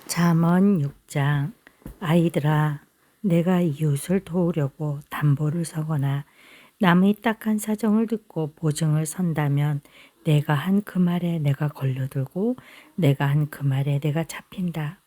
잠언 6장. 아이들아, 내가 이웃을 도우려고 담보를 서거나 남의 딱한 사정을 듣고 보증을 선다면 내가 한 그 말에 내가 걸려들고 내가 한 그 말에 내가 잡힌다.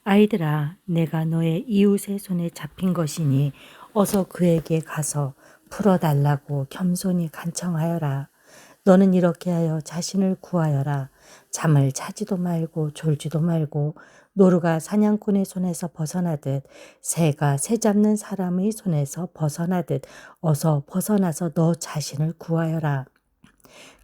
아이들아, 내가 너의 이웃의 손에 잡힌 것이니 어서 그에게 가서 풀어달라고 겸손히 간청하여라. 너는 이렇게 하여 자신을 구하여라. 잠을 자지도 말고 졸지도 말고 노루가 사냥꾼의 손에서 벗어나듯 새가 새 잡는 사람의 손에서 벗어나듯 어서 벗어나서 너 자신을 구하여라.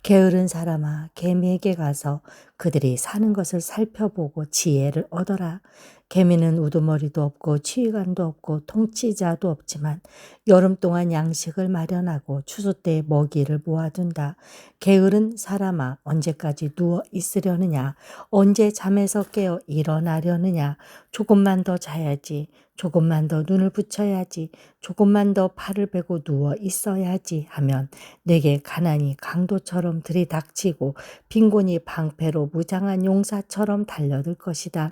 게으른 사람아, 개미에게 가서 그들이 사는 것을 살펴보고 지혜를 얻어라. 개미는 우두머리도 없고 치위관도 없고 통치자도 없지만 여름 동안 양식을 마련하고 추수 때 먹이를 모아둔다. 게으른 사람아, 언제까지 누워 있으려느냐? 언제 잠에서 깨어 일어나려느냐? 조금만 더 자야지. 조금만 더 눈을 붙여야지. 조금만 더 팔을 베고 누워 있어야지 하면 내게 가난이 강도처럼 들이닥치고 빈곤이 방패로 무장한 용사처럼 달려들 것이다.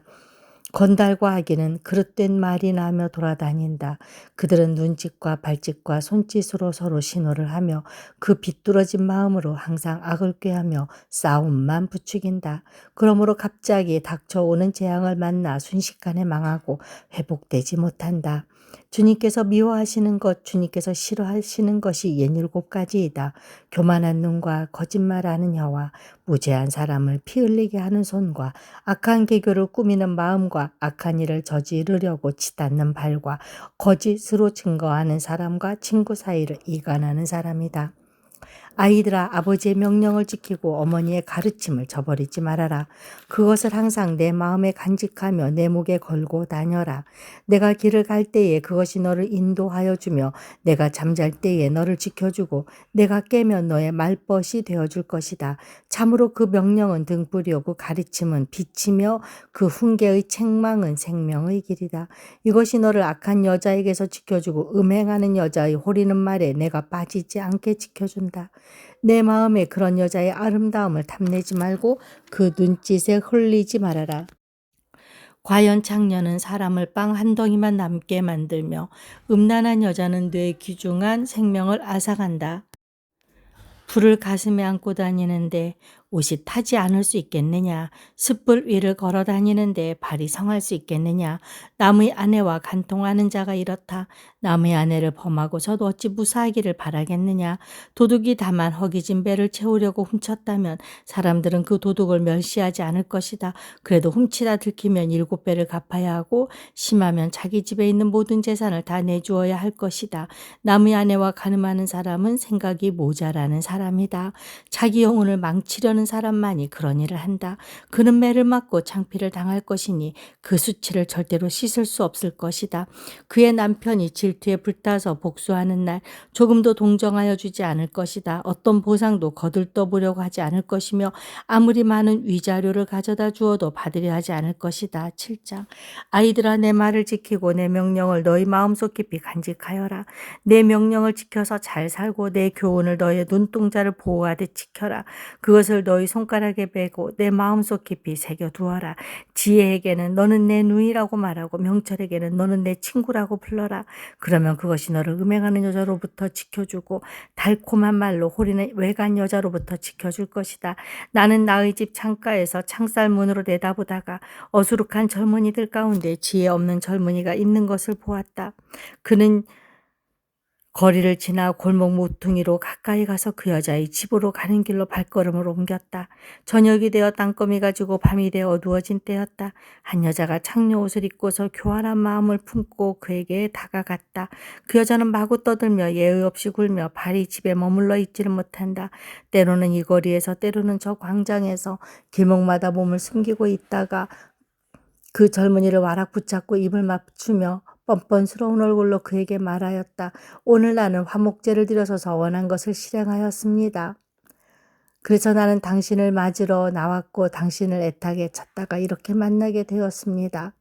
건달과 아기는 그릇된 말이나 하며 돌아다닌다. 그들은 눈짓과 발짓과 손짓으로 서로 신호를 하며 그 비뚤어진 마음으로 항상 악을 꾀하며 싸움만 부추긴다. 그러므로 갑자기 닥쳐오는 재앙을 만나 순식간에 망하고 회복되지 못한다. 주님께서 미워하시는 것, 주님께서 싫어하시는 것이 67가지이다. 교만한 눈과 거짓말하는 혀와 무죄한 사람을 피 흘리게 하는 손과 악한 계교를 꾸미는 마음과 악한 일을 저지르려고 치닫는 발과 거짓으로 증거하는 사람과 친구 사이를 이간하는 사람이다. 아이들아, 아버지의 명령을 지키고 어머니의 가르침을 저버리지 말아라. 그것을 항상 내 마음에 간직하며 내 목에 걸고 다녀라. 내가 길을 갈 때에 그것이 너를 인도하여 주며 내가 잠잘 때에 너를 지켜주고 내가 깨면 너의 말벗이 되어줄 것이다. 참으로 그 명령은 등불이요 그 가르침은 빛이며 그 훈계의 책망은 생명의 길이다. 이것이 너를 악한 여자에게서 지켜주고 음행하는 여자의 호리는 말에 내가 빠지지 않게 지켜준다. 내 마음에 그런 여자의 아름다움을 탐내지 말고 그 눈짓에 흘리지 말아라. 과연 창녀는 사람을 빵 한 덩이만 남게 만들며 음란한 여자는 뇌 귀중한 생명을 앗아간다. 불을 가슴에 안고 다니는데 옷이 타지 않을 수 있겠느냐? 숯불 위를 걸어 다니는데 발이 성할 수 있겠느냐? 남의 아내와 간통하는 자가 이렇다. 남의 아내를 범하고서도 어찌 무사하기를 바라겠느냐? 도둑이 다만 허기진 배를 채우려고 훔쳤다면 사람들은 그 도둑을 멸시하지 않을 것이다. 그래도 훔치다 들키면 7배를 갚아야 하고 심하면 자기 집에 있는 모든 재산을 다 내주어야 할 것이다. 남의 아내와 가늠하는 사람은 생각이 모자라는 사람이다. 자기 영혼을 망치려는 사람만이 그런 일을 한다. 그는 매를 맞고 창피를 당할 것이니 그 수치를 절대로 씻을 수 없을 것이다. 그의 남편이 질투에 불타서 복수하는 날 조금도 동정하여 주지 않을 것이다. 어떤 보상도 거들떠보려고 하지 않을 것이며 아무리 많은 위자료를 가져다 주어도 받으려 하지 않을 것이다. 7장. 아이들아, 내 말을 지키고 내 명령을 너희 마음속 깊이 간직하여라. 내 명령을 지켜서 잘 살고 내 교훈을 너의 눈동자를 보호하듯 지켜라. 그것을 너희 손가락에 베고 내 마음속 깊이 새겨두어라. 지혜에게는 너는 내 누이라고 말하고 명철에게는 너는 내 친구라고 불러라. 그러면 그것이 너를 음행하는 여자로부터 지켜주고 달콤한 말로 호리는 외간 여자로부터 지켜줄 것이다. 나는 나의 집 창가에서 창살 문으로 내다보다가 어수룩한 젊은이들 가운데 지혜 없는 젊은이가 있는 것을 보았다. 그는 거리를 지나 골목 모퉁이로 가까이 가서 그 여자의 집으로 가는 길로 발걸음을 옮겼다. 저녁이 되어 땅거미가 지고 밤이 되어 어두워진 때였다. 한 여자가 창녀 옷을 입고서 교활한 마음을 품고 그에게 다가갔다. 그 여자는 마구 떠들며 예의 없이 굴며 발이 집에 머물러 있지를 못한다. 때로는 이 거리에서 때로는 저 광장에서 길목마다 몸을 숨기고 있다가 그 젊은이를 와락 붙잡고 입을 맞추며 뻔뻔스러운 얼굴로 그에게 말하였다. 오늘 나는 화목제를 드려서 원한 것을 실행하였습니다. 그래서 나는 당신을 맞으러 나왔고 당신을 애타게 찾다가 이렇게 만나게 되었습니다.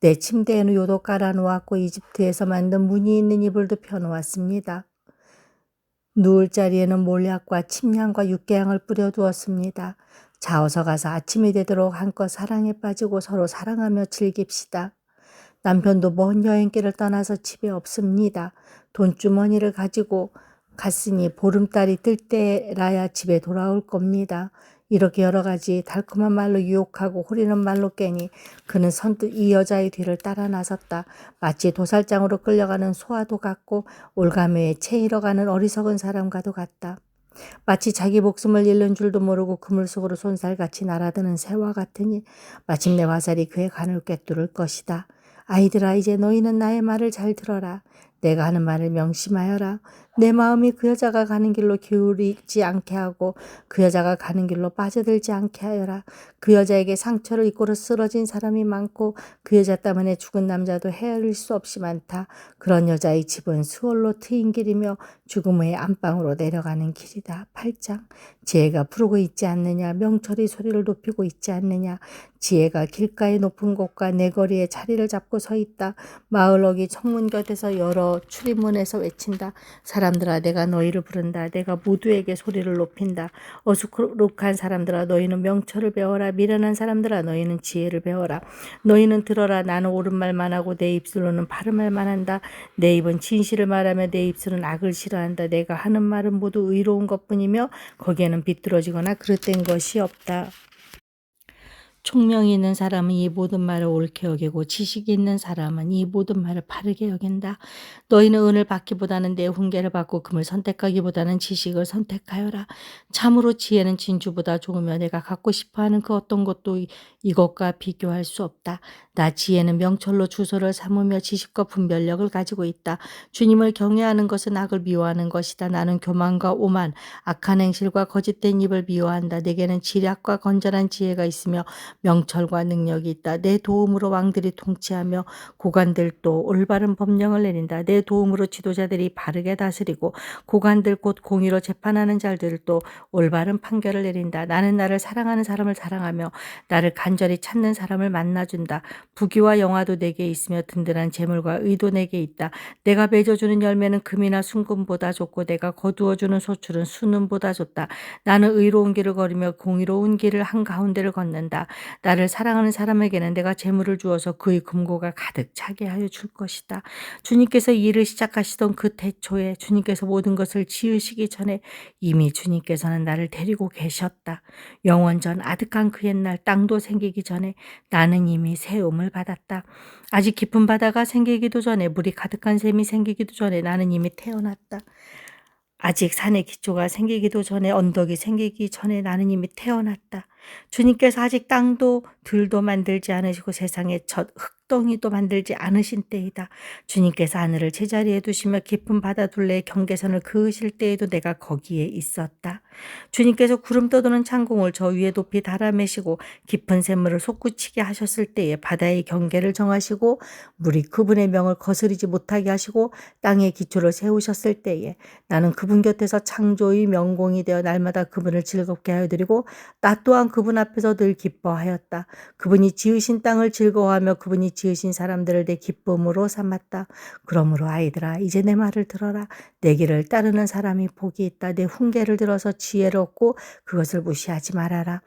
내 침대에는 요도 깔아놓았고 이집트에서 만든 무늬 있는 이불도 펴놓았습니다. 누울 자리에는 몰약과 침향과 육개향을 뿌려두었습니다. 자어서 가서 아침이 되도록 한껏 사랑에 빠지고 서로 사랑하며 즐깁시다. 남편도 먼 여행길을 떠나서 집에 없습니다. 돈주머니를 가지고 갔으니 보름달이 뜰 때라야 집에 돌아올 겁니다. 이렇게 여러 가지 달콤한 말로 유혹하고 호리는 말로 깨니 그는 선뜻 이 여자의 뒤를 따라 나섰다. 마치 도살장으로 끌려가는 소와도 같고 올가매에 채이러 가는 어리석은 사람과도 같다. 마치 자기 목숨을 잃는 줄도 모르고 그물 속으로 손살같이 날아드는 새와 같으니 마침내 화살이 그의 간을 꿰뚫을 것이다. 아이들아, 이제 너희는 나의 말을 잘 들어라. 내가 하는 말을 명심하여라. 내 마음이 그 여자가 가는 길로 기울이지 않게 하고 그 여자가 가는 길로 빠져들지 않게 하여라. 그 여자에게 상처를 입고 쓰러진 사람이 많고 그 여자 때문에 죽은 남자도 헤아릴 수 없이 많다. 그런 여자의 집은 수월로 트인 길이며 죽음의 안방으로 내려가는 길이다. 8장. 지혜가 부르고 있지 않느냐. 명철이 소리를 높이고 있지 않느냐. 지혜가 길가의 높은 곳과 내거리에 자리를 잡고 서 있다. 마을 어기 청문 곁에서 여러 출입문에서 외친다. 사람들아, 내가 너희를 부른다. 내가 모두에게 소리를 높인다. 어수룩한 사람들아, 너희는 명철을 배워라. 미련한 사람들아, 너희는 지혜를 배워라. 너희는 들어라. 나는 옳은 말만 하고 내 입술로는 바른 말만 한다. 내 입은 진실을 말하며 내 입술은 악을 싫어한다. 내가 하는 말은 모두 의로운 것뿐이며 거기에는 비뚤어지거나 그릇된 것이 없다. 총명이 있는 사람은 이 모든 말을 옳게 여기고 지식이 있는 사람은 이 모든 말을 바르게 여긴다. 너희는 은을 받기보다는 내 훈계를 받고 금을 선택하기보다는 지식을 선택하여라. 참으로 지혜는 진주보다 좋으며 내가 갖고 싶어하는 그 어떤 것도 이것과 비교할 수 없다. 나 지혜는 명철로 주소를 삼으며 지식과 분별력을 가지고 있다. 주님을 경외하는 것은 악을 미워하는 것이다. 나는 교만과 오만, 악한 행실과 거짓된 입을 미워한다. 내게는 지략과 건전한 지혜가 있으며 명철과 능력이 있다. 내 도움으로 왕들이 통치하며 고관들도 올바른 법령을 내린다. 내 도움으로 지도자들이 바르게 다스리고 고관들 곧 공의로 재판하는 자들도 올바른 판결을 내린다. 나는 나를 사랑하는 사람을 사랑하며 나를 간절히 찾는 사람을 만나준다. 부귀와 영화도 내게 있으며 든든한 재물과 의도 내게 있다. 내가 맺어주는 열매는 금이나 순금보다 좋고 내가 거두어주는 소출은 순금보다 좋다. 나는 의로운 길을 걸으며 공의로운 길을 한가운데를 걷는다. 나를 사랑하는 사람에게는 내가 재물을 주어서 그의 금고가 가득 차게 하여 줄 것이다. 주님께서 일을 시작하시던 그 태초에 주님께서 모든 것을 지으시기 전에 이미 주님께서는 나를 데리고 계셨다. 영원전 아득한 그 옛날 땅도 생기기 전에 나는 이미 세움을 받았다. 아직 깊은 바다가 생기기도 전에 물이 가득한 샘이 생기기도 전에 나는 이미 태어났다. 아직 산의 기초가 생기기도 전에 언덕이 생기기 전에 나는 이미 태어났다. 주님께서 아직 땅도 들도 만들지 않으시고 세상에 첫 흙덩이도 만들지 않으신 때이다. 주님께서 하늘을 제자리에 두시며 깊은 바다 둘레의 경계선을 그으실 때에도 내가 거기에 있었다. 주님께서 구름 떠도는 창공을 저 위에 높이 달아매시고 깊은 샘물을 솟구치게 하셨을 때에 바다의 경계를 정하시고 물이 그분의 명을 거스르지 못하게 하시고 땅의 기초를 세우셨을 때에 나는 그분 곁에서 창조의 명공이 되어 날마다 그분을 즐겁게 하여 드리고 나 또한 그분 앞에서 늘 기뻐하였다. 그분이 지으신 땅을 즐거워하며 그분이 지으신 사람들을 내 기쁨으로 삼았다. 그러므로 아이들아, 이제 내 말을 들어라. 내 길을 따르는 사람이 복이 있다. 내 훈계를 들어서 지혜를 얻고 그것을 무시하지 말아라.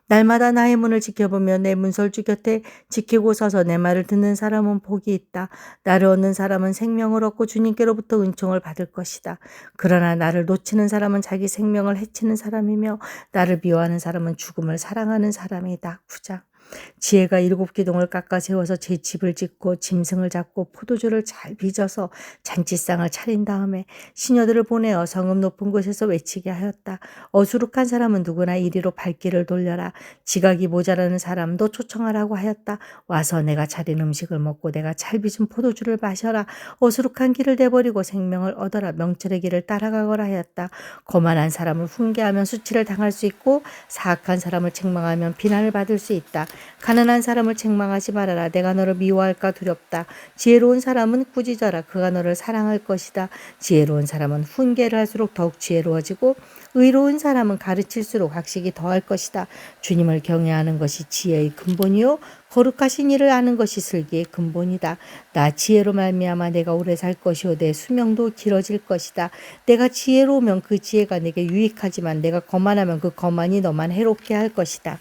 날마다 나의 문을 지켜보며 내 문설주 곁에 지키고 서서 내 말을 듣는 사람은 복이 있다. 나를 얻는 사람은 생명을 얻고 주님께로부터 은총을 받을 것이다. 그러나 나를 놓치는 사람은 자기 생명을 해치는 사람이며 나를 미워하는 사람은 죽음을 사랑하는 사람이다. 9장. 지혜가 7 기둥을 깎아 세워서 제 집을 짓고 짐승을 잡고 포도주를 잘 빚어서 잔치상을 차린 다음에 시녀들을 보내어 성읍 높은 곳에서 외치게 하였다. 어수룩한 사람은 누구나 이리로 발길을 돌려라. 지각이 모자라는 사람도 초청하라고 하였다. 와서 내가 차린 음식을 먹고 내가 잘 빚은 포도주를 마셔라. 어수룩한 길을 내버리고 생명을 얻어라. 명철의 길을 따라가거라 하였다. 거만한 사람을 훈계하면 수치를 당할 수 있고 사악한 사람을 책망하면 비난을 받을 수 있다. 가난한 사람을 책망하지 말아라. 내가 너를 미워할까 두렵다. 지혜로운 사람은 꾸짖어라. 그가 너를 사랑할 것이다. 지혜로운 사람은 훈계를 할수록 더욱 지혜로워지고 의로운 사람은 가르칠수록 학식이 더할 것이다. 주님을 경외하는 것이 지혜의 근본이요 거룩하신 일을 아는 것이 슬기의 근본이다. 나 지혜로 말미암아 내가 오래 살 것이요 내 수명도 길어질 것이다. 내가 지혜로우면 그 지혜가 내게 유익하지만 내가 거만하면 그 거만이 너만 해롭게 할 것이다.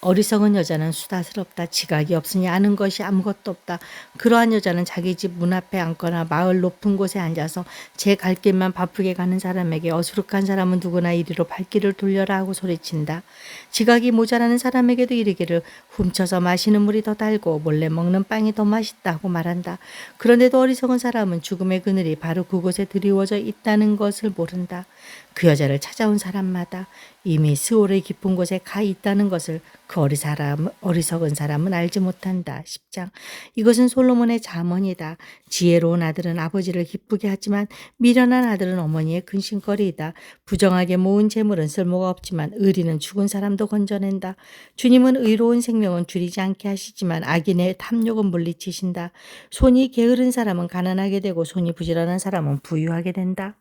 어리석은 여자는 수다스럽다. 지각이 없으니 아는 것이 아무것도 없다. 그러한 여자는 자기 집 문 앞에 앉거나 마을 높은 곳에 앉아서 제 갈 길만 바쁘게 가는 사람에게 어수룩한 사람은 누구나 이리로 발길을 돌려라 하고 소리친다. 지각이 모자라는 사람에게도 이르기를 훔쳐서 마시는 물이 더 달고 몰래 먹는 빵이 더 맛있다 하고 말한다. 그런데도 어리석은 사람은 죽음의 그늘이 바로 그곳에 드리워져 있다는 것을 모른다. 그 여자를 찾아온 사람마다 이미 스올의 깊은 곳에 가 있다는 것을 그 어리석은 사람은 알지 못한다. 10장. 이것은 솔로몬의 잠언이다. 지혜로운 아들은 아버지를 기쁘게 하지만 미련한 아들은 어머니의 근심거리이다. 부정하게 모은 재물은 쓸모가 없지만 의리는 죽은 사람도 건져낸다. 주님은 의로운 생명은 줄이지 않게 하시지만 악인의 탐욕은 물리치신다. 손이 게으른 사람은 가난하게 되고 손이 부지런한 사람은 부유하게 된다.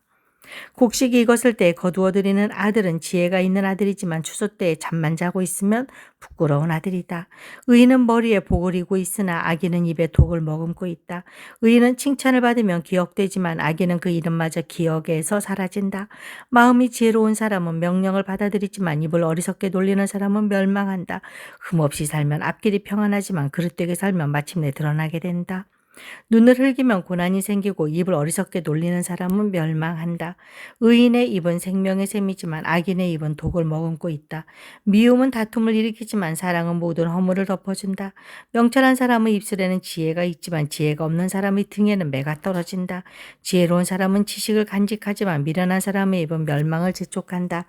곡식이 익었을 때 거두어들이는 아들은 지혜가 있는 아들이지만 추수 때에 잠만 자고 있으면 부끄러운 아들이다. 의인은 머리에 복을 이고 있으나 악인은 입에 독을 머금고 있다. 의인은 칭찬을 받으면 기억되지만 악인은 그 이름마저 기억에서 사라진다. 마음이 지혜로운 사람은 명령을 받아들이지만 입을 어리석게 돌리는 사람은 멸망한다. 흠없이 살면 앞길이 평안하지만 그릇되게 살면 마침내 드러나게 된다. 눈을 흘기면 고난이 생기고 입을 어리석게 놀리는 사람은 멸망한다. 의인의 입은 생명의 샘이지만 악인의 입은 독을 머금고 있다. 미움은 다툼을 일으키지만 사랑은 모든 허물을 덮어준다. 명철한 사람의 입술에는 지혜가 있지만 지혜가 없는 사람의 등에는 매가 떨어진다. 지혜로운 사람은 지식을 간직하지만 미련한 사람의 입은 멸망을 재촉한다.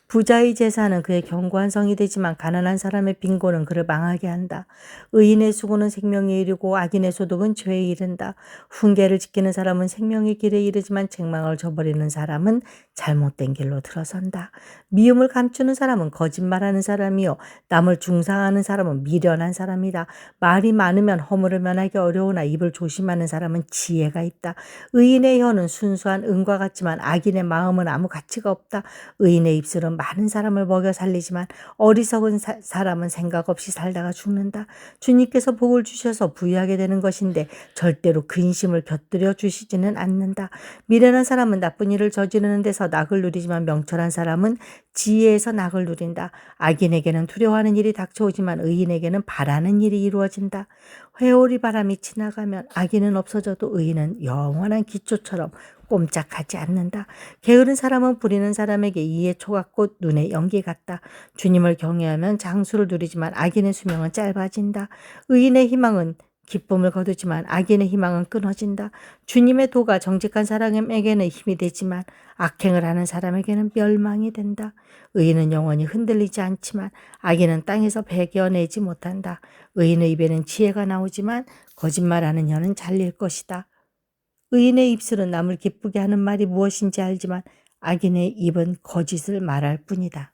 부자의 재산은 그의 견고한 성이 되지만 가난한 사람의 빈곤은 그를 망하게 한다. 의인의 수고는 생명에 이르고 악인의 소득은 죄에 이른다. 훈계를 지키는 사람은 생명의 길에 이르지만 책망을 저버리는 사람은 잘못된 길로 들어선다. 미움을 감추는 사람은 거짓말하는 사람이요 남을 중상하는 사람은 미련한 사람이다. 말이 많으면 허물을 면하기 어려우나 입을 조심하는 사람은 지혜가 있다. 의인의 혀는 순수한 은과 같지만 악인의 마음은 아무 가치가 없다. 의인의 입술은 많은 사람을 먹여 살리지만 어리석은 사람은 생각 없이 살다가 죽는다. 주님께서 복을 주셔서 부유하게 되는 것인데 절대로 근심을 곁들여 주시지는 않는다. 미련한 사람은 나쁜 일을 저지르는 데서 낙을 누리지만 명철한 사람은 지혜에서 낙을 누린다. 악인에게는 두려워하는 일이 닥쳐오지만 의인에게는 바라는 일이 이루어진다. 회오리 바람이 지나가면 악인은 없어져도 의인은 영원한 기초처럼 꼼짝하지 않는다. 게으른 사람은 부리는 사람에게 이의 초각꽃 눈의 연기 같다. 주님을 경외하면 장수를 누리지만 악인의 수명은 짧아진다. 의인의 희망은 기쁨을 거두지만 악인의 희망은 끊어진다. 주님의 도가 정직한 사람에게는 힘이 되지만 악행을 하는 사람에게는 멸망이 된다. 의인은 영원히 흔들리지 않지만 악인은 땅에서 베겨내지 못한다. 의인의 입에는 지혜가 나오지만 거짓말하는 혀는 잘릴 것이다. 의인의 입술은 남을 기쁘게 하는 말이 무엇인지 알지만 악인의 입은 거짓을 말할 뿐이다.